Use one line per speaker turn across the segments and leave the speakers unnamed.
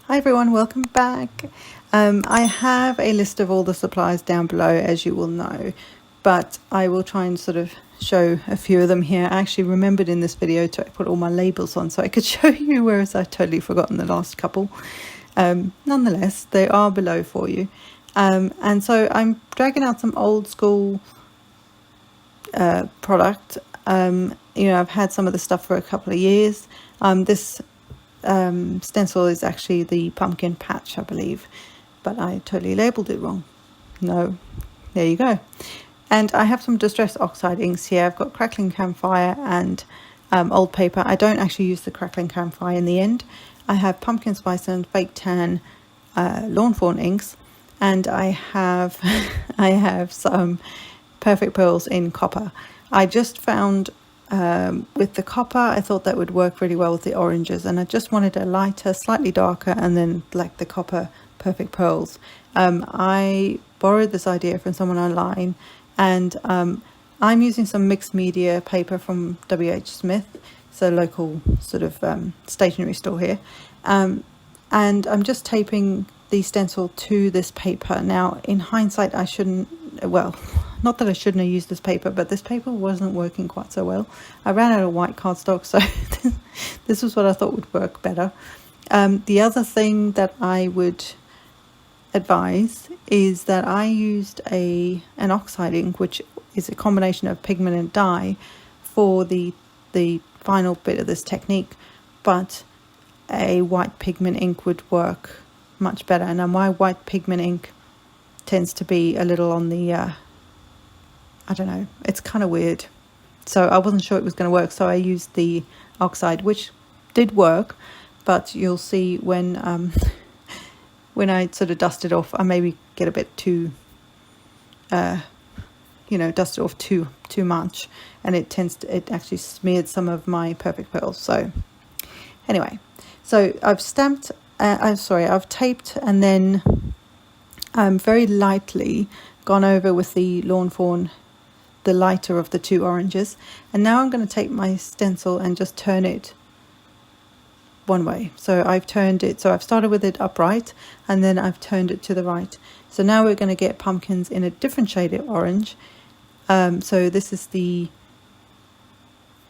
Hi everyone, welcome back. I have a list of all the supplies down below, as you will know, but I will try and sort of show a few of them here. I actually remembered in this video to put all my labels on so I could show you, whereas I totally forgotten the last couple. Nonetheless, they are below for you. And so I'm dragging out some old school product. I've had some of the stuff for a couple of years. This stencil is actually the pumpkin patch, I believe, but I totally labeled it wrong. No, there you go. And I have some distress oxide inks here. I've got crackling campfire and old paper. I don't actually use the crackling campfire in the end. I have pumpkin spice and fake tan lawn fawn inks, and I have I have some perfect pearls in copper. I just found with the copper, I thought that would work really well with the oranges, and I just wanted a lighter, slightly darker, and then like the copper perfect pearls. I borrowed this idea from someone online, and I'm using some mixed media paper from W.H. Smith, so local sort of stationery store here, and I'm just taping the stencil to this paper. Now in hindsight, I shouldn't, well, not that I shouldn't have used this paper, but this paper wasn't working quite so well. I ran out of white cardstock, so this was what I thought would work better. The other thing that I would advise is that I used an Oxide ink, which is a combination of pigment and dye, for the final bit of this technique, but a white pigment ink would work much better. Now my white pigment ink tends to be a little on the I don't know, it's kind of weird, so I wasn't sure it was going to work, so I used the Oxide, which did work, but you'll see when I sort of dust it off, I maybe get a bit too dust it off too much, and it actually smeared some of my perfect pearls. So anyway, so I've stamped I've taped, and then very lightly gone over with the lawn fawn, the lighter of the two oranges, and now I'm going to take my stencil and just turn it one way. So I've turned it, so I've started with it upright, and then I've turned it to the right. So now we're going to get pumpkins in a different shade of orange. So this is the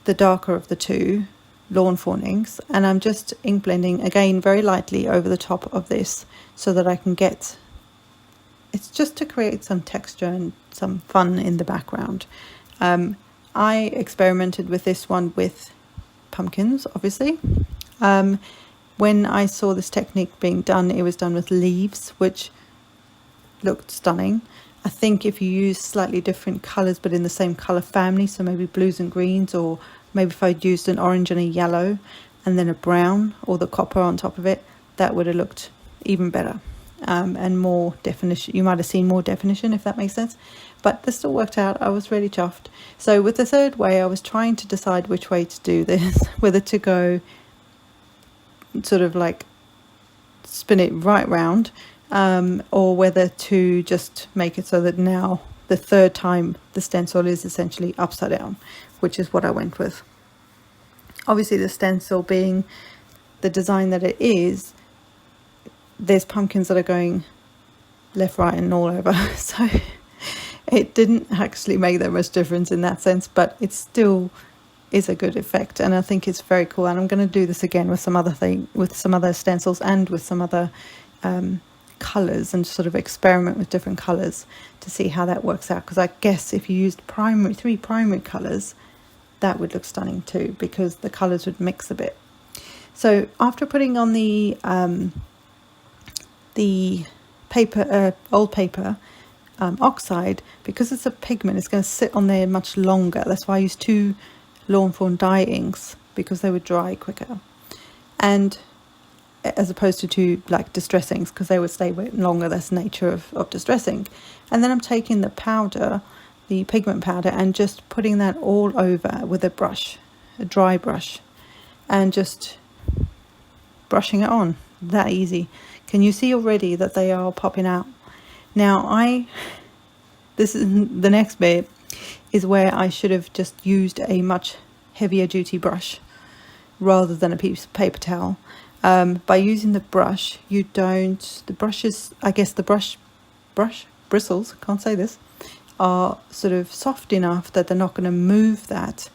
darker of the two lawn fawn inks, and I'm just ink blending again very lightly over the top of this so that I can get, it's just to create some texture and some fun in the background. I experimented with this one with pumpkins, obviously. When I saw this technique being done, it was done with leaves, which looked stunning. I think if you use slightly different colours but in the same colour family, so maybe blues and greens, or maybe if I'd used an orange and a yellow and then a brown or the copper on top of it, that would have looked even better. And more definition, you might have seen more definition, if that makes sense, but this still worked out. I was really chuffed. So with the third way, I was trying to decide which way to do this, whether to go sort of like spin it right round, or whether to just make it so that now the third time the stencil is essentially upside down, which is what I went with. Obviously the stencil being the design that it is, there's pumpkins that are going left, right and all over, so it didn't actually make that much difference in that sense, but it still is a good effect, and I think it's very cool. And I'm going to do this again with some other stencils and with some other colors, and sort of experiment with different colors to see how that works out, because I guess if you used three primary colors, that would look stunning too, because the colors would mix a bit. So after putting on the paper, old paper, Oxide, because it's a pigment, it's going to sit on there much longer. That's why I use two lawn fawn dye inks, because they would dry quicker, and as opposed to two like distress inks, because they would stay longer. That's the nature of distress ink. And then I'm taking the powder, the pigment powder, and just putting that all over with a brush, a dry brush, and just brushing it on. That easy. Can you see already that they are popping out? Now this is the next bit, is where I should have just used a much heavier duty brush rather than a piece of paper towel. by using the brush, you don't, the brushes, I guess the brush bristles, can't say this, are sort of soft enough that they're not going to move that.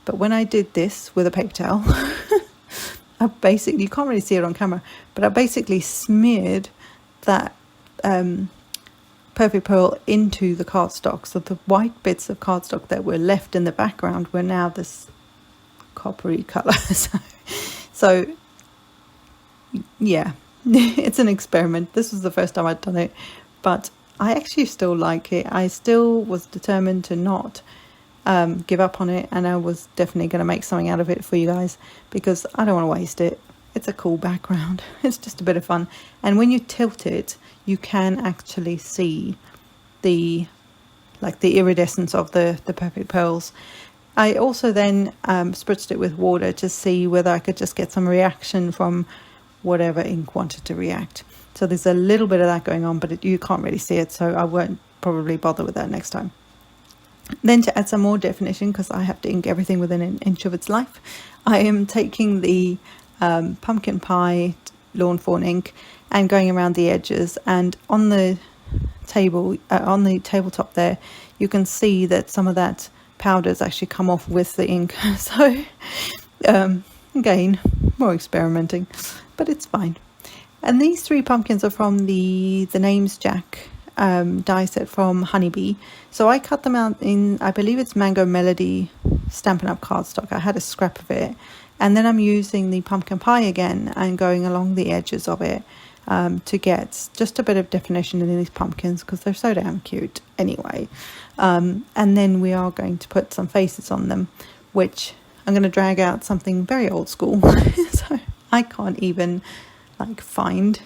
But when I did this with a paper towel, I basically, you can't really see it on camera, but I basically smeared that Perfect Pearl into the cardstock. So the white bits of cardstock that were left in the background were now this coppery colour. So yeah, it's an experiment. This was the first time I'd done it, but I actually still like it. I still was determined to not give up on it, and I was definitely going to make something out of it for you guys, because I don't want to waste it. It's a cool background. It's just a bit of fun. And when you tilt it, you can actually see the iridescence of the Perfect Pearls. I also then spritzed it with water to see whether I could just get some reaction from whatever ink wanted to react. So there's a little bit of that going on, but you can't really see it, so I won't probably bother with that next time. Then to add some more definition, because I have to ink everything within an inch of its life, I am taking the pumpkin pie lawn fawn ink and going around the edges, and on the table, on the tabletop there, you can see that some of that powders actually come off with the ink. So again, more experimenting, but it's fine. And these 3 pumpkins are from the Names Jack die set from Honeybee. So I cut them out in, I believe it's Mango Melody Stampin' Up cardstock. I had a scrap of it, and then I'm using the pumpkin pie again and going along the edges of it to get just a bit of definition in these pumpkins, because they're so damn cute anyway. And then we are going to put some faces on them, which I'm going to drag out something very old school. So I can't even find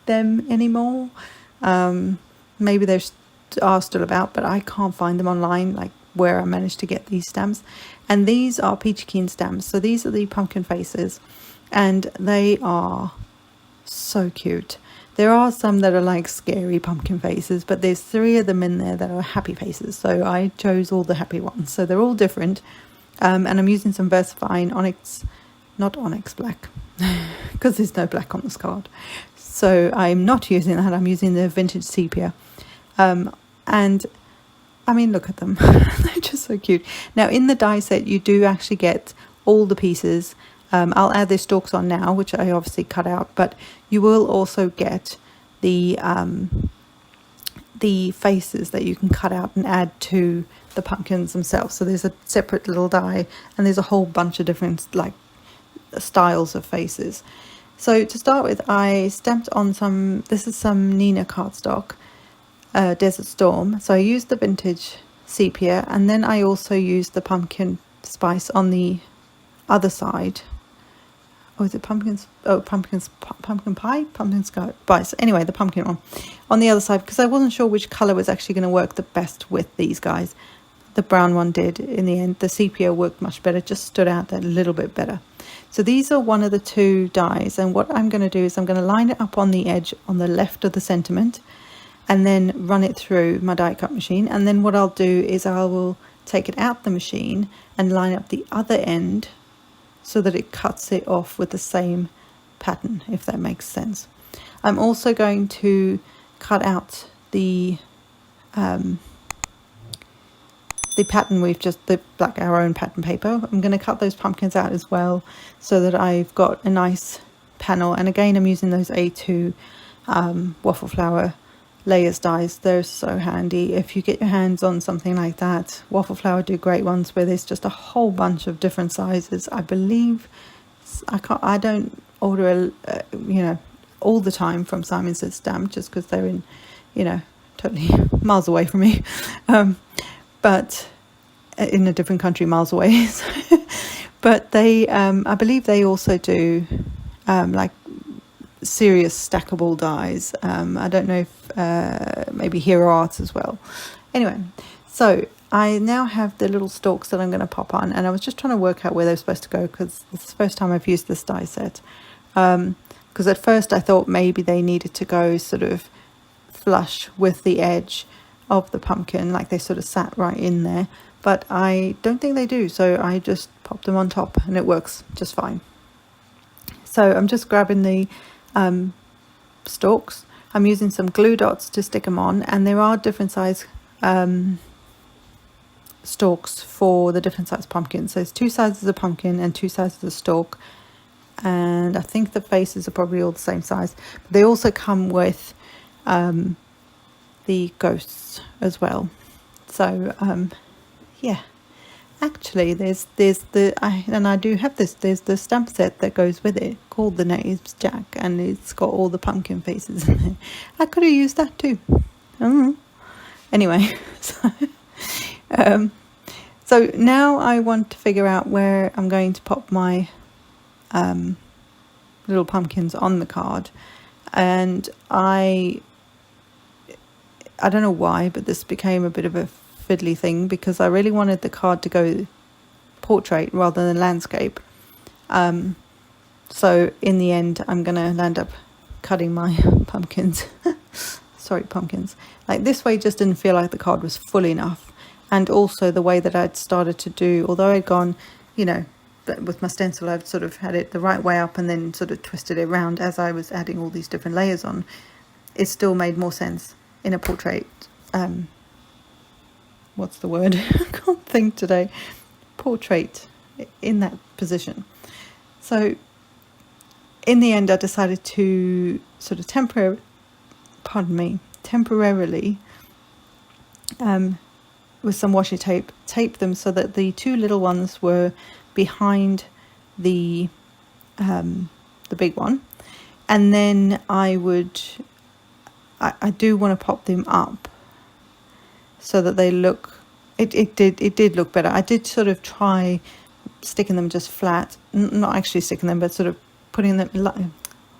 them anymore. Maybe they are still about, but I can't find them online, like where I managed to get these stamps. And these are Peachy stamps. So these are the pumpkin faces, and they are so cute. There are some that are like scary pumpkin faces, but there's 3 of them in there that are happy faces. So I chose all the happy ones. So they're all different. And I'm using some Versafine Onyx, not Onyx Black, because there's no black on this card. So I'm not using that. I'm using the Vintage Sepia. And I mean, look at them. They're just so cute. Now in the die set, you do actually get all the pieces. I'll add their stalks on now, which I obviously cut out, but you will also get the faces that you can cut out and add to the pumpkins themselves. So there's a separate little die, and there's a whole bunch of different styles of faces. So to start with, I stamped on some, this is some Nina cardstock, Desert Storm. So I used the Vintage Sepia, and then I also used the pumpkin spice on the other side. Oh, is it pumpkins? Oh, pumpkin pie? Pumpkin spice. Anyway, the pumpkin one on the other side, because I wasn't sure which colour was actually going to work the best with these guys. The brown one did in the end. The sepia worked much better, just stood out a little bit better. So these are one of the 2 dies, and what I'm going to do is I'm going to line it up on the edge on the left of the sentiment, and then run it through my die cut machine. And then what I'll do is I will take it out the machine and line up the other end so that it cuts it off with the same pattern, if that makes sense. I'm also going to cut out the pattern the black our own pattern paper. I'm going to cut those pumpkins out as well, so that I've got a nice panel. And again, I'm using those A2 waffle flower layers dies. They're so handy if you get your hands on something like that. Waffle flower do great ones where there's just a whole bunch of different sizes. I believe I don't order all the time from Simon Says Stamp, just because they're in totally miles away from me, but in a different country miles away. But they I believe they also do serious stackable dies. I don't know if maybe Hero Arts as well. Anyway, so I now have the little stalks that I'm going to pop on, and I was just trying to work out where they're supposed to go, because it's the first time I've used this die set. Because at first I thought maybe they needed to go sort of flush with the edge of the pumpkin, like they sort of sat right in there, but I don't think they do, so I just pop them on top and it works just fine. So I'm just grabbing the stalks. I'm using some glue dots to stick them on, and there are different size stalks for the different size pumpkins. So there's 2 sizes of pumpkin and 2 sizes of stalk, and I think the faces are probably all the same size. But they also come with the ghosts as well. So yeah, actually there's I do have this, there's the stamp set that goes with it called the Knaves Jack, and it's got all the pumpkin faces in it. I could have used that too. Anyway, so now I want to figure out where I'm going to pop my little pumpkins on the card, and I don't know why, but this became a bit of a fiddly thing because I really wanted the card to go portrait rather than landscape. So in the end, I'm going to end up cutting my pumpkins. Sorry, pumpkins. Like this way just didn't feel like the card was full enough. And also the way that I'd started to do, although I'd gone, you know, with my stencil, I've sort of had it the right way up and then sort of twisted it around as I was adding all these different layers on. It still made more sense in a portrait. What's the word? I can't think today. Portrait in that position. So in the end, I decided to sort of temporarily with some washi tape them so that the 2 little ones were behind the big one, and then I do want to pop them up so that they look, it did look better. I did sort of try sticking them just flat, not actually sticking them, but sort of putting them,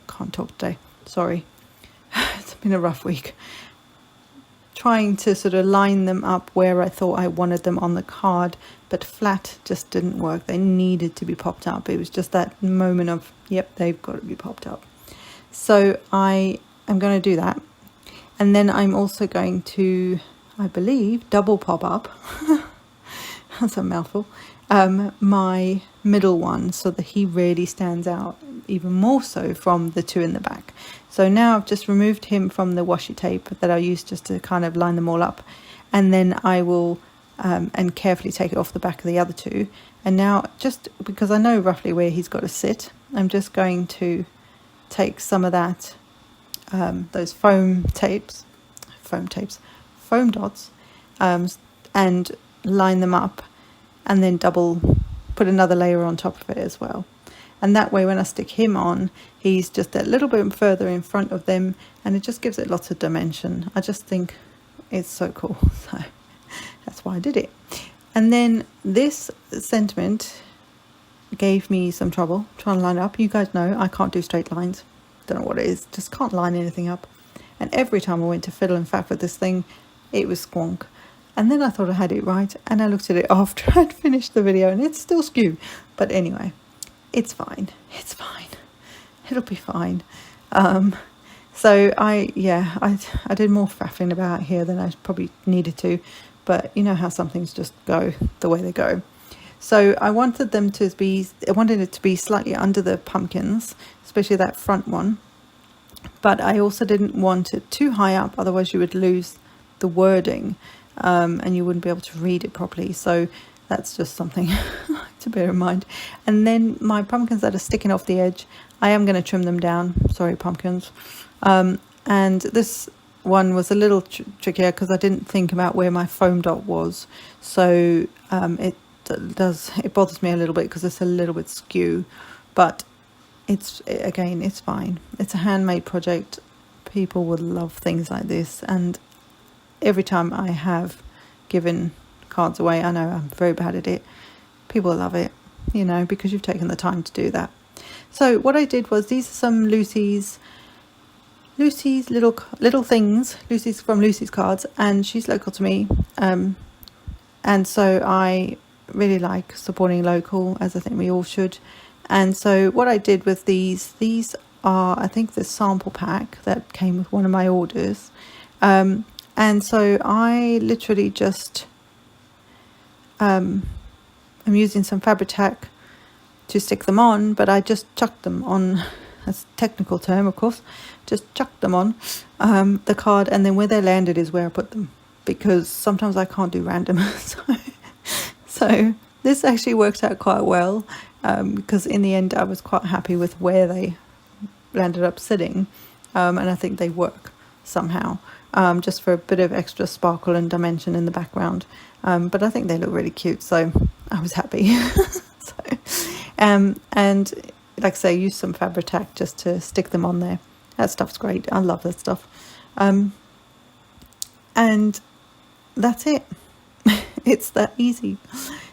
can't talk today, sorry, it's been a rough week. Trying to sort of line them up where I thought I wanted them on the card, but flat just didn't work. They needed to be popped up. It was just that moment of, yep, they've got to be popped up. So I am going to do that. And then I'm also going to, I believe, double pop up, that's a mouthful, my middle one so that he really stands out even more so from the 2 in the back. So now I've just removed him from the washi tape that I used just to kind of line them all up, and then I will and carefully take it off the back of the other 2. And now, just because I know roughly where he's got to sit, I'm just going to take some of that those foam dots, and line them up, and then put another layer on top of it as well. And that way when I stick him on, he's just a little bit further in front of them, and it just gives it lots of dimension. I just think it's so cool, so that's why I did it. And then this sentiment gave me some trouble trying to line it up. You guys know I can't do straight lines. Don't know what it is, just can't line anything up. And every time I went to fiddle and faff with this thing, it was squonk. And then I thought I had it right, and I looked at it after I'd finished the video, and it's still skew. But anyway, it's fine. It's fine. It'll be fine. So I did more faffing about here than I probably needed to, but you know how some things just go the way they go. So I wanted it to be slightly under the pumpkins, especially that front one. But I also didn't want it too high up, otherwise you would lose the wording, and you wouldn't be able to read it properly. So that's just something to bear in mind. And then my pumpkins that are sticking off the edge, I am going to trim them down. Sorry, pumpkins. And this one was a little trickier because I didn't think about where my foam dot was. So it bothers me a little bit because it's a little bit skew. But it's fine. It's a handmade project. People would love things like this. And every time I have given cards away, I know I'm very bad at it, people love it, you know, because you've taken the time to do that. So what I did was, these are some Lucy's little things, Lucy's from Lucy's cards, and she's local to me, and so I really like supporting local, as I think we all should. And so what I did with these are, I think, the sample pack that came with one of my orders, and so I literally just I'm using some Fabri-Tac to stick them on, but I just chucked them on. That's a technical term, of course. Just chucked them on the card, and then where they landed is where I put them, because sometimes I can't do random. So this actually worked out quite well, because in the end I was quite happy with where they landed up sitting, and I think they work somehow, just for a bit of extra sparkle and dimension in the background. But I think they look really cute, so I was happy. And like I say, use some Fabri-Tac just to stick them on there. That stuff's great. I love that stuff. And that's it. It's that easy.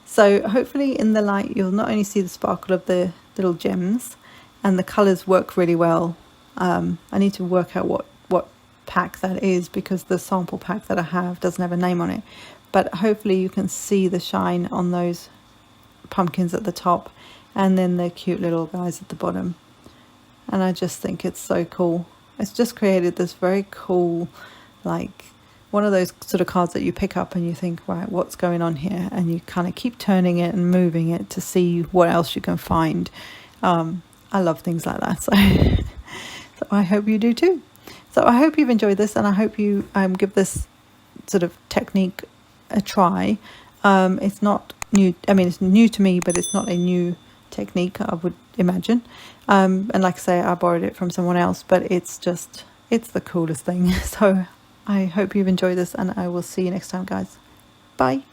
So hopefully in the light you'll not only see the sparkle of the little gems, and the colours work really well. I need to work out what pack that is, because the sample pack that I have doesn't have a name on it. But hopefully you can see the shine on those pumpkins at the top, and then the cute little guys at the bottom. And I just think it's so cool. It's just created this very cool, like one of those sort of cards that you pick up and you think, right, what's going on here? And you kind of keep turning it and moving it to see what else you can find. I love things like that. So, so I hope you do too. So I hope you've enjoyed this, and I hope you give this sort of technique a try. It's not new. I mean, it's new to me, but it's not a new technique, I would imagine. And like I say, I borrowed it from someone else, but it's the coolest thing. So I hope you've enjoyed this, and I will see you next time, guys. Bye.